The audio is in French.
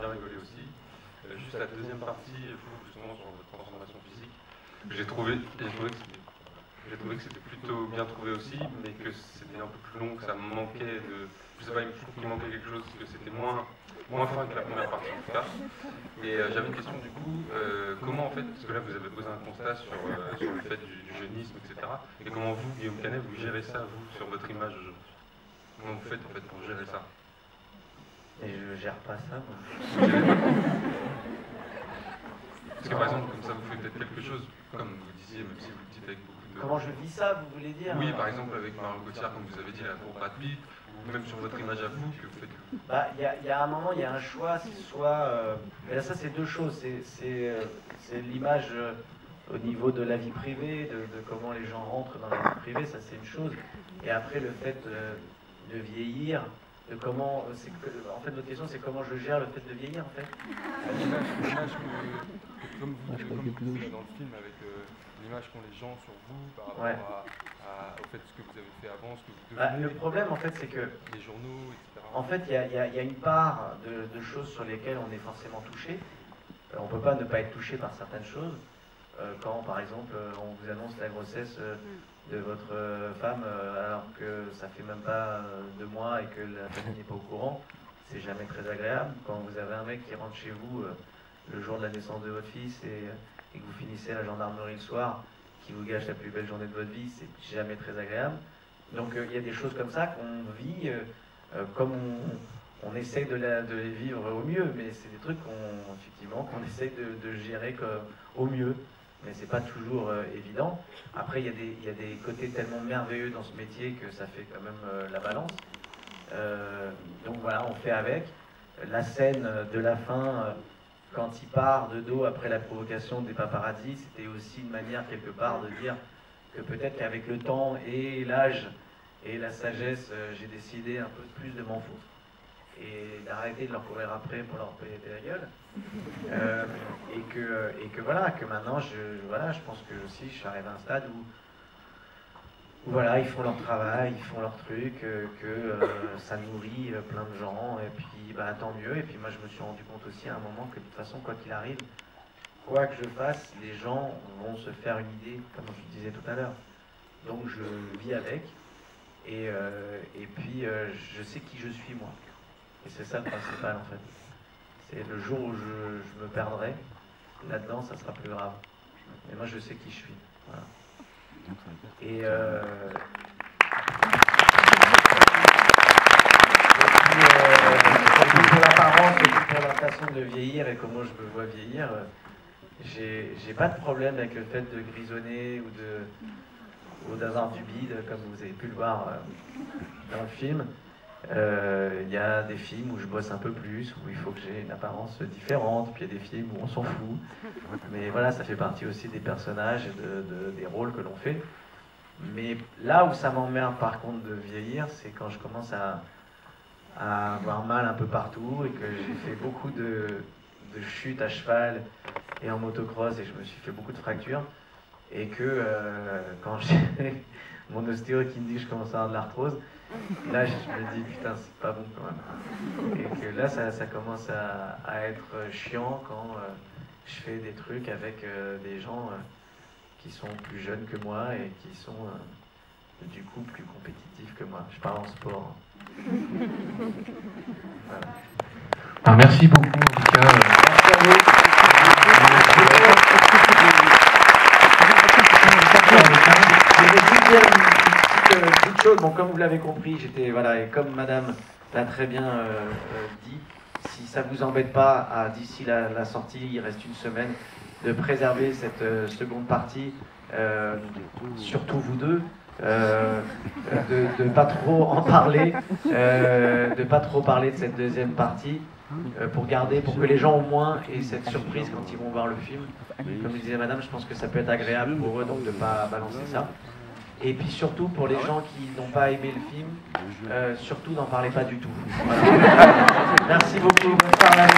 bien rigolé aussi. Juste la deuxième partie, justement sur votre transformation physique, j'ai trouvé que c'était plutôt bien trouvé aussi, mais que c'était un peu plus long, que ça manquait de... Je sais pas, je trouve qu'il manquait quelque chose, que c'était moins fin que la première partie en tout cas. Et j'avais une question du coup, comment en fait, parce que là vous avez posé un constat sur le fait du jeunisme, etc. Et comment vous, Guillaume Canet, vous gérez ça, vous, sur votre image aujourd'hui? Comment vous faites en fait pour gérer ça? Et je gère pas ça, moi. Parce que par exemple, comme ça vous fait peut-être quelque chose, comme vous disiez, même si vous le dites avec beaucoup de... Comment je vis ça, vous voulez dire? Oui, par exemple avec Marion Cotillard, comme vous avez dit, là, pour Brad Pitt, ou même sur votre image à vous, que vous faites... Bah, il y a un moment, il y a un choix, c'est soit... et là, ça, c'est deux choses. C'est l'image au niveau de la vie privée, de comment les gens rentrent dans la vie privée, ça, c'est une chose. Et après, le fait de vieillir, de comment... en fait, votre question, c'est comment je gère le fait de vieillir, en fait. L'image que, comme vous dites dans le film, avec l'image qu'ont les gens sur vous par rapport au fait de ce que vous avez fait avant, ce que vous devenez. Le problème, en fait, c'est que... Les journaux, etc. En fait, il y a une part de choses sur lesquelles on est forcément touché. On ne peut pas ne pas être touché par certaines choses. Quand, par exemple, on vous annonce la grossesse de votre femme alors que ça fait même pas 2 mois et que la famille n'est pas au courant, c'est jamais très agréable. Quand vous avez un mec qui rentre chez vous le jour de la naissance de votre fils et que vous finissez à la gendarmerie le soir, qui vous gâche la plus belle journée de votre vie, c'est jamais très agréable. Donc il y a des choses comme ça qu'on vit comme on essaye de les vivre au mieux, mais c'est des trucs qu'on essaye de gérer au mieux. Mais c'est pas toujours évident. Après, il y a des côtés tellement merveilleux dans ce métier que ça fait quand même la balance. Donc voilà, on fait avec. La scène de la fin, quand il part de dos après la provocation des paparazzis, c'était aussi une manière quelque part de dire que peut-être qu'avec le temps et l'âge et la sagesse, j'ai décidé un peu plus de m'en foutre et d'arrêter de leur courir après pour leur péter la gueule. Et que voilà, que maintenant, je pense que aussi je suis arrivé à un stade où voilà, ils font leur travail, ils font leur truc, que ça nourrit plein de gens, et puis bah, tant mieux. Et puis moi, je me suis rendu compte aussi à un moment que de toute façon, quoi qu'il arrive, quoi que je fasse, les gens vont se faire une idée, comme je disais tout à l'heure. Donc je vis avec, et puis je sais qui je suis moi. Et c'est ça le principal en fait. C'est le jour où je me perdrai, là-dedans, ça sera plus grave. Mais moi, je sais qui je suis. Voilà. Et pour l'apparence et pour la façon de vieillir et comment je me vois vieillir, j'ai pas de problème avec le fait de grisonner ou d'avoir du bide, comme vous avez pu le voir dans le film. Il y a des films où je bosse un peu plus, où il faut que j'ai une apparence différente, puis il y a des films où on s'en fout. Mais voilà, ça fait partie aussi des personnages et des rôles que l'on fait. Mais là où ça m'emmerde par contre de vieillir, c'est quand je commence à avoir mal un peu partout et que j'ai fait beaucoup de chutes à cheval et en motocross et je me suis fait beaucoup de fractures. Et que quand j'ai mon ostéo qui me dit que je commence à avoir de l'arthrose, là je me dis putain c'est pas bon quand même. Et que là ça commence à être chiant quand je fais des trucs avec des gens qui sont plus jeunes que moi et qui sont du coup plus compétitifs que moi. Je parle en sport. Voilà. Ah, merci beaucoup en tout cas. Merci à vous. Je vais juste dire une petite chose. Bon, comme vous l'avez compris, voilà, et comme Madame l'a très bien dit, si ça vous embête pas, d'ici la sortie, il reste une semaine, de préserver cette seconde partie, surtout vous deux, de pas trop en parler, de pas trop parler de cette deuxième partie, pour que les gens au moins aient cette surprise quand ils vont voir le film. Comme disait Madame, je pense que ça peut être agréable pour eux donc de pas balancer ça. Et puis surtout pour les gens qui n'ont pas aimé le film, surtout n'en parlez pas du tout. Voilà. Merci beaucoup. Bonsoir.